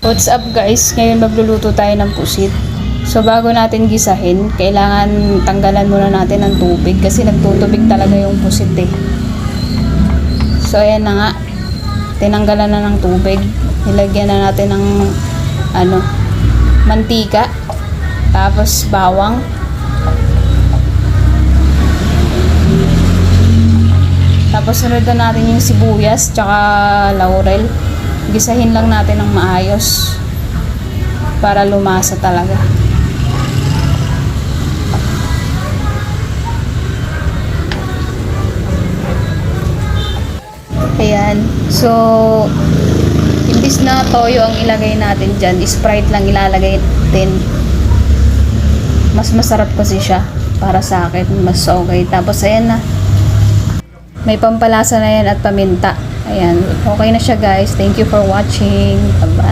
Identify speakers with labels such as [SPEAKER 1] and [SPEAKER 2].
[SPEAKER 1] What's up guys? Ngayon magluluto tayo ng pusit. So bago natin gisahin, kailangan tanggalan muna natin ng tubig kasi nagtutubig talaga yung pusit eh. So ayan na nga. Tinanggalan na ng tubig. Nilagyan na natin ng mantika. Tapos bawang. Tapos sunod na natin yung sibuyas tsaka laurel. Gisahin lang natin ng maayos para lumasa talaga. Ayan. So, imbis na toyo ang ilagay natin dyan, Sprite lang ilalagay natin. Mas masarap kasi siya para sa akin. Mas okay. Tapos, ayan na. May pampalasa na yan at paminta. Ayan. Okay na siya guys. Thank you for watching. Bye-bye.